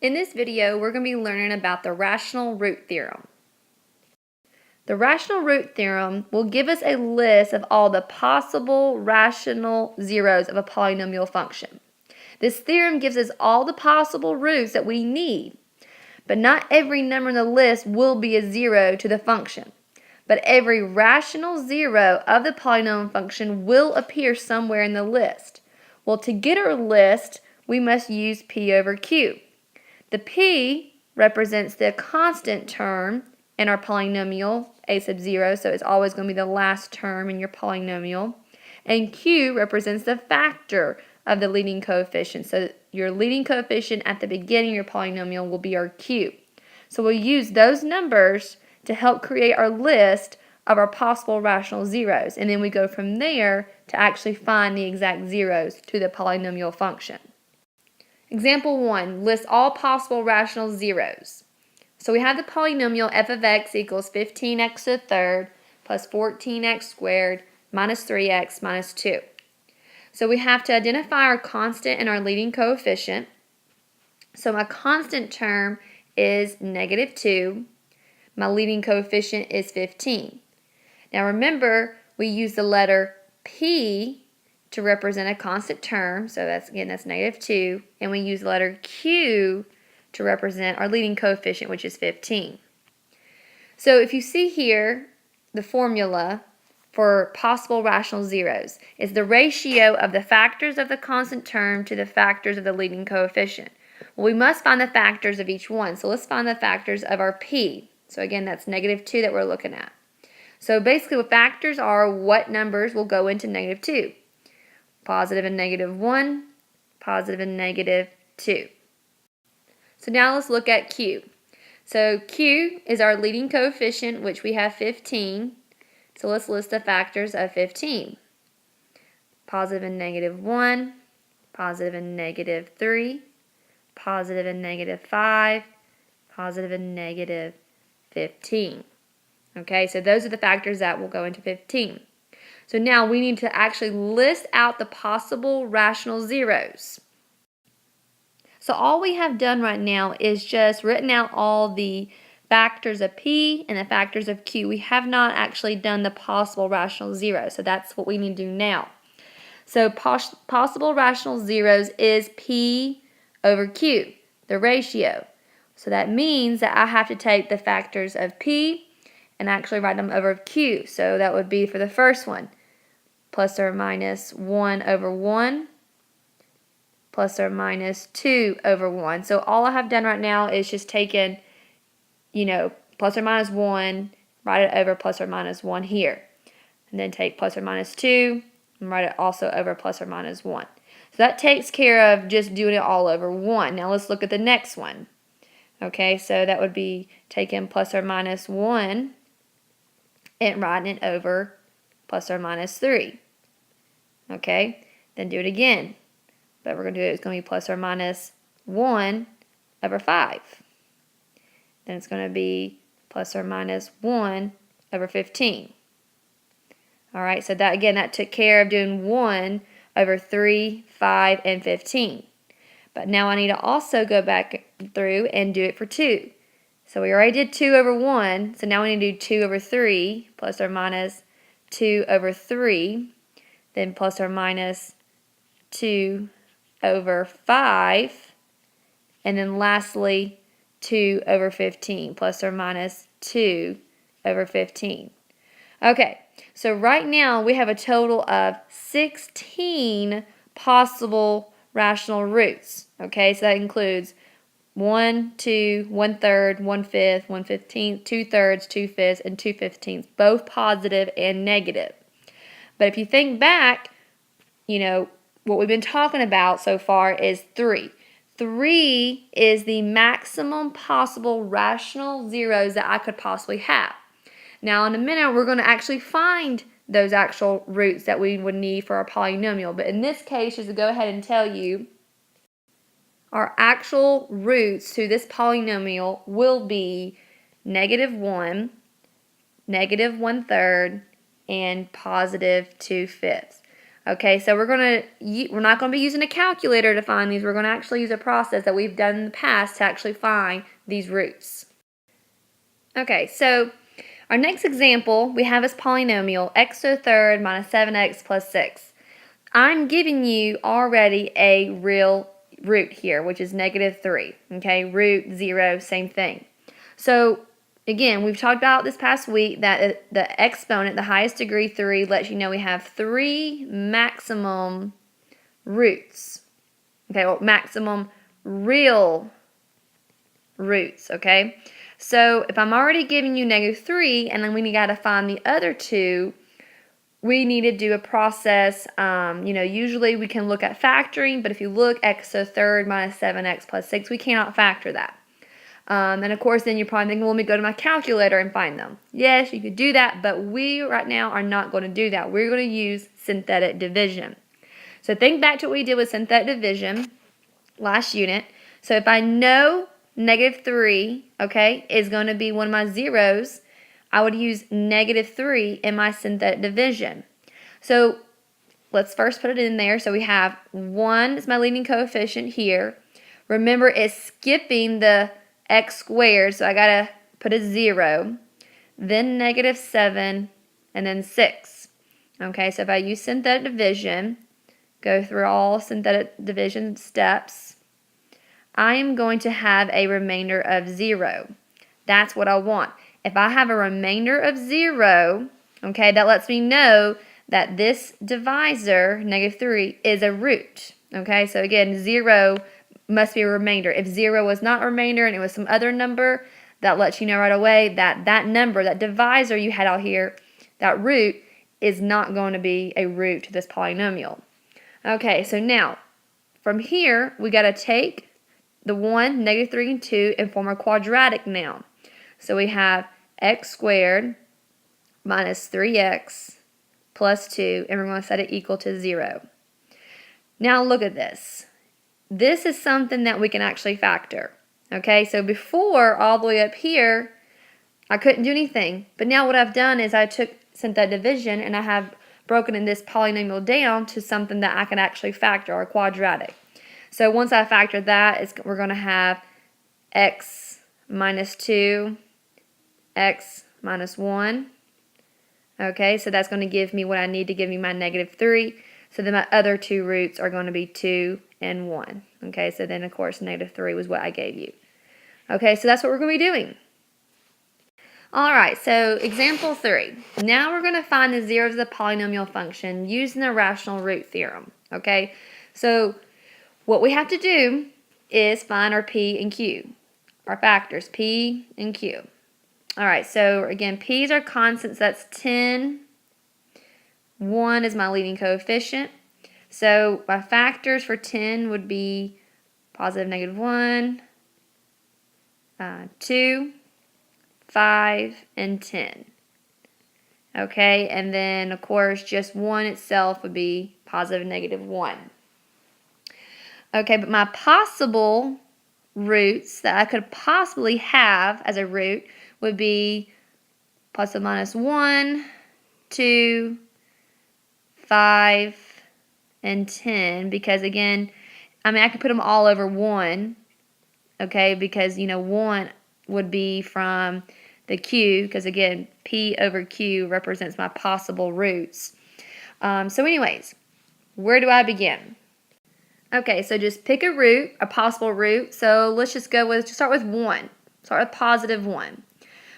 In this video, we're going to be learning about the rational root theorem. The rational root theorem will give us a list of all the possible rational zeros of a polynomial function. This theorem gives us all the possible roots that we need, but not every number in the list will be a zero to the function. But every rational zero of the polynomial function will appear somewhere in the list. Well, to get our list, we must use P over Q. The P represents the constant term in our polynomial, a sub 0, so it's always going to be the last term in your polynomial. And Q represents the factor of the leading coefficient. So your leading coefficient at the beginning of your polynomial will be our Q. So we'll use those numbers to help create our list of our possible rational zeros. And then we go from there to actually find the exact zeros to the polynomial function. Example 1, list all possible rational zeros. So we have the polynomial f of x equals 15x to the third plus 14x squared minus 3x minus 2. So we have to identify our constant and our leading coefficient. So my constant term is negative 2. My leading coefficient is 15. Now remember, we use the letter P to represent a constant term, so that's negative 2, and we use the letter Q to represent our leading coefficient, which is 15. So if you see here, the formula for possible rational zeros is the ratio of the factors of the constant term to the factors of the leading coefficient. Well, we must find the factors of each one, so let's find the factors of our P. So again, that's negative 2 that we're looking at. So basically what factors are what numbers will go into negative 2. Positive and negative 1, positive and negative 2. So now let's look at Q. So Q is our leading coefficient, which we have 15. So let's list the factors of 15. Positive and negative 1, positive and negative 3, positive and negative 5, positive and negative 15. Okay, so those are the factors that will go into 15. So now we need to actually list out the possible rational zeros. So all we have done right now is just written out all the factors of P and the factors of Q. We have not actually done the possible rational zeros, so that's what we need to do now. So possible rational zeros is P over Q, the ratio. So that means that I have to take the factors of P and actually write them over Q. So that would be for the first one, plus or minus 1 over 1, plus or minus 2 over 1. So all I have done right now is just taken, plus or minus 1, write it over plus or minus 1 here. And then take plus or minus 2 and write it also over plus or minus 1. So that takes care of just doing it all over 1. Now let's look at the next one. Okay, so that would be taking plus or minus 1 and writing it over plus or minus 3. Okay, then do it again. But we're going to do it, it's going to be plus or minus 1 over 5. Then it's going to be plus or minus 1 over 15. Alright, so that again, that took care of doing 1 over 3, 5, and 15. But now I need to also go back through and do it for 2. So we already did 2 over 1, so now we need to do 2 over 3, plus or minus 2 over 3, then plus or minus 2 over 5, and then lastly 2 over 15, plus or minus 2 over 15. Okay, so right now we have a total of 16 possible rational roots. Okay, so that includes 1, 2, 1/3, 1/5, 1/15, 2/3, 2/5, and 2/15, both positive and negative. But if you think back, what we've been talking about so far is 3. 3 is the maximum possible rational zeros that I could possibly have. Now in a minute we're going to actually find those actual roots that we would need for our polynomial. But in this case, just to go ahead and tell you, our actual roots to this polynomial will be negative 1, negative 1/3, and positive 2/5. Okay, so we're not going to be using a calculator to find these. We're going to actually use a process that we've done in the past to actually find these roots. Okay, so our next example we have is polynomial x to the third minus 7x plus 6. I'm giving you already a real root here, which is -3. Okay, root 0, same thing. So again, we've talked about this past week that the exponent, the highest degree 3, lets you know we have 3 maximum roots. Okay, or maximum real roots, okay? So if I'm already giving you -3 and then we got to find the other two, we need to do a process. Usually we can look at factoring, but if you look x to the third minus 7x plus 6, we cannot factor that. And of course, then you're probably thinking, well, let me go to my calculator and find them. Yes, you could do that, but we right now are not going to do that. We're going to use synthetic division. So think back to what we did with synthetic division last unit. So if I know -3, okay, is going to be one of my zeros, I would use -3 in my synthetic division. So let's first put it in there. So we have 1 is my leading coefficient here. Remember, it's skipping the x squared, so I got to put a 0. Then -7, and then 6. Okay, so if I use synthetic division, go through all synthetic division steps, I am going to have a remainder of 0. That's what I want. If I have a remainder of 0, okay, that lets me know that this divisor, -3, is a root. Okay, so again, 0 must be a remainder. If 0 was not a remainder and it was some other number, that lets you know right away that that number, that divisor you had out here, that root, is not going to be a root to this polynomial. Okay, so now, from here, we got to take the 1, -3, and 2 and form a quadratic now. So we have x squared minus 3x plus 2, and we're going to set it equal to 0. Now look at this. This is something that we can actually factor. Okay, so before, all the way up here, I couldn't do anything. But now what I've done is I took synthetic division and I have broken in this polynomial down to something that I can actually factor, or quadratic. So once I factor that, we're going to have x minus 2, x minus 1. Okay, so that's going to give me what I need to give me my -3. So then my other two roots are going to be 2 and 1. Okay, so then of course -3 was what I gave you. Okay, so that's what we're going to be doing. Alright, so example 3. Now we're going to find the zeros of the polynomial function using the rational root theorem. Okay, so what we have to do is find our p and q, our factors, p and q. Alright, so again, p is our constants, that's 10. 1 is my leading coefficient. So my factors for 10 would be positive -1, 2, 5, and 10. Okay, and then of course just 1 itself would be positive -1. Okay, but my possible roots that I could possibly have as a root would be plus or minus 1, 2, 5, and 10, because again, I mean, I could put them all over 1, okay, because, 1 would be from the q, because again, p over q represents my possible roots. So anyways, where do I begin? Okay, so just pick a root, a possible root. So let's just start with 1. Start with positive 1.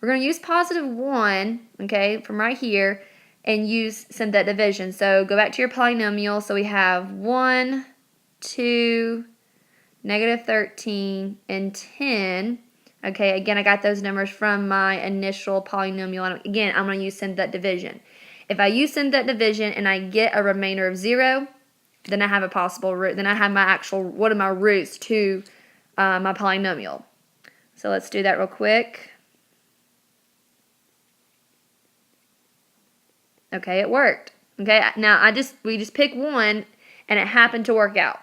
We're going to use positive 1, okay, from right here, and use synthetic division. So go back to your polynomial. So we have 1, 2, -13, and 10. Okay, again, I got those numbers from my initial polynomial. And again, I'm going to use synthetic division. If I use synthetic division and I get a remainder of 0, then I have a possible root. Then I have my actual, one of my roots to my polynomial. So let's do that real quick. Okay, it worked. Okay, now we just picked 1 and it happened to work out.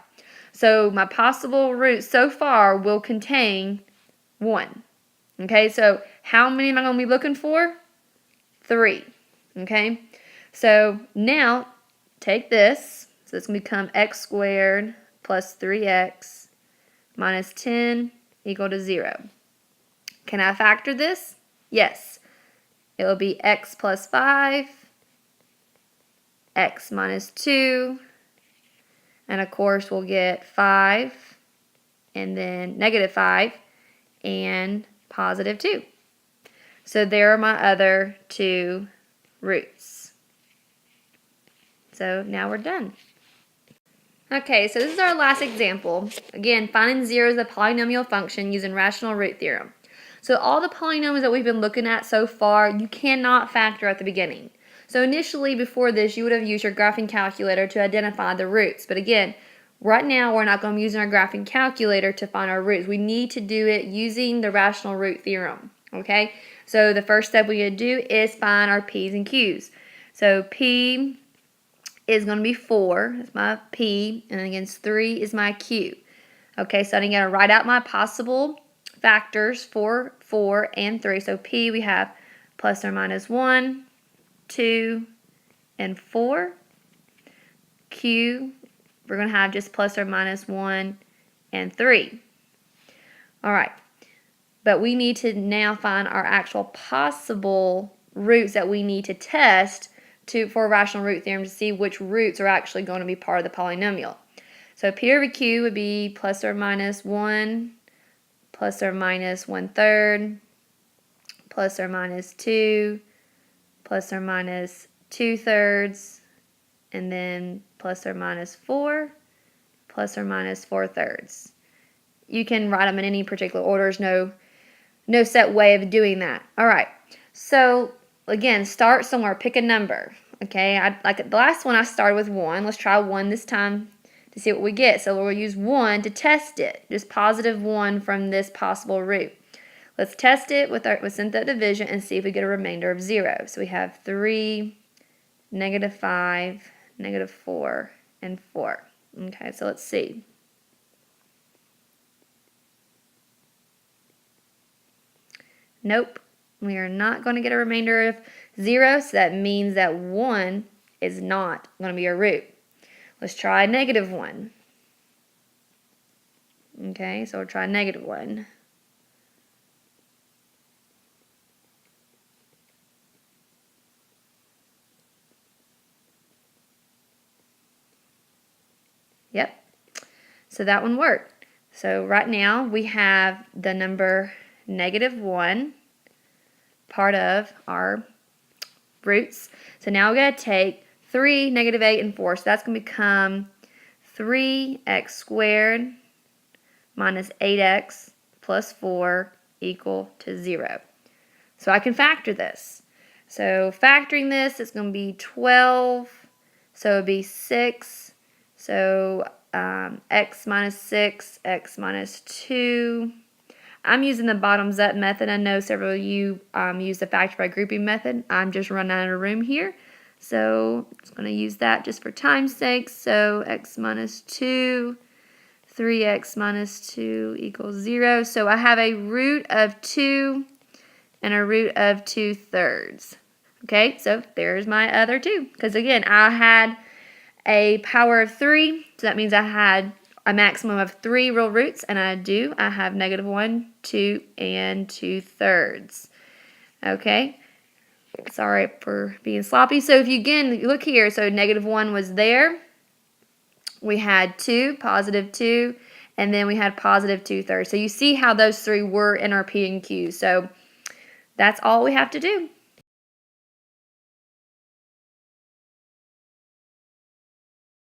So my possible roots so far will contain 1. Okay, so how many am I going to be looking for? 3. Okay, so now take this, so it's going to become x squared plus 3x minus 10 equal to 0. Can I factor this? Yes. It will be x plus 5, x minus 2, and of course we'll get 5, and then negative 5, and positive 2. So there are my other two roots. So now we're done. Okay, so this is our last example. Again, finding zeros of a polynomial function using rational root theorem. So all the polynomials that we've been looking at so far, you cannot factor at the beginning. So initially, before this, you would have used your graphing calculator to identify the roots. But again, right now, we're not going to be using our graphing calculator to find our roots. We need to do it using the rational root theorem. Okay, so the first step we're going to do is find our p's and q's. So p is going to be 4, that's my p, and then against 3 is my q. Okay, so I'm going to write out my possible factors for 4 and 3. So p, we have plus or minus 1, 2, and 4. Q, we're going to have just plus or minus 1 and 3. All right, but we need to now find our actual possible roots that we need to test for rational root theorem to see which roots are actually going to be part of the polynomial. So p over q would be plus or minus 1, plus or minus 1/3, plus or minus 2, plus or minus 2/3, and then plus or minus 4, plus or minus 4/3. You can write them in any particular order. There's no set way of doing that. All right, so again, start somewhere, pick a number. Okay, like the last one I started with 1. Let's try 1 this time to see what we get. So we'll use 1 to test it, just positive 1 from this possible root. Let's test it with synthetic division and see if we get a remainder of 0. So we have 3, negative 5, negative 4, and 4. Okay, so let's see. Nope, we are not going to get a remainder of 0, so that means that 1 is not going to be a root. Let's try negative 1. Okay, so we'll try negative 1. Yep, so that one worked. So right now we have the number negative 1 part of our roots. So now we're going to take 3, negative 8, and 4. So that's going to become 3x squared minus 8x plus 4 equal to 0. So I can factor this. So factoring this, it's going to be 12. So it would be 6. So x minus 6, x minus 2. I'm using the bottoms up method. I know several of you use the factor by grouping method. I'm just running out of room here. So I'm going to use that just for time's sake. So x minus 2, 3x minus 2 equals 0. So I have a root of 2 and a root of 2/3. Okay, so there's my other 2. Because again, I had a power of 3. So that means I had a maximum of 3 real roots, and I have negative 1, 2, and 2/3. Okay, sorry for being sloppy. So if you again look here, so negative 1 was there. We had 2, positive 2, and then we had positive 2/3. So you see how those 3 were in our P and Q. So that's all we have to do.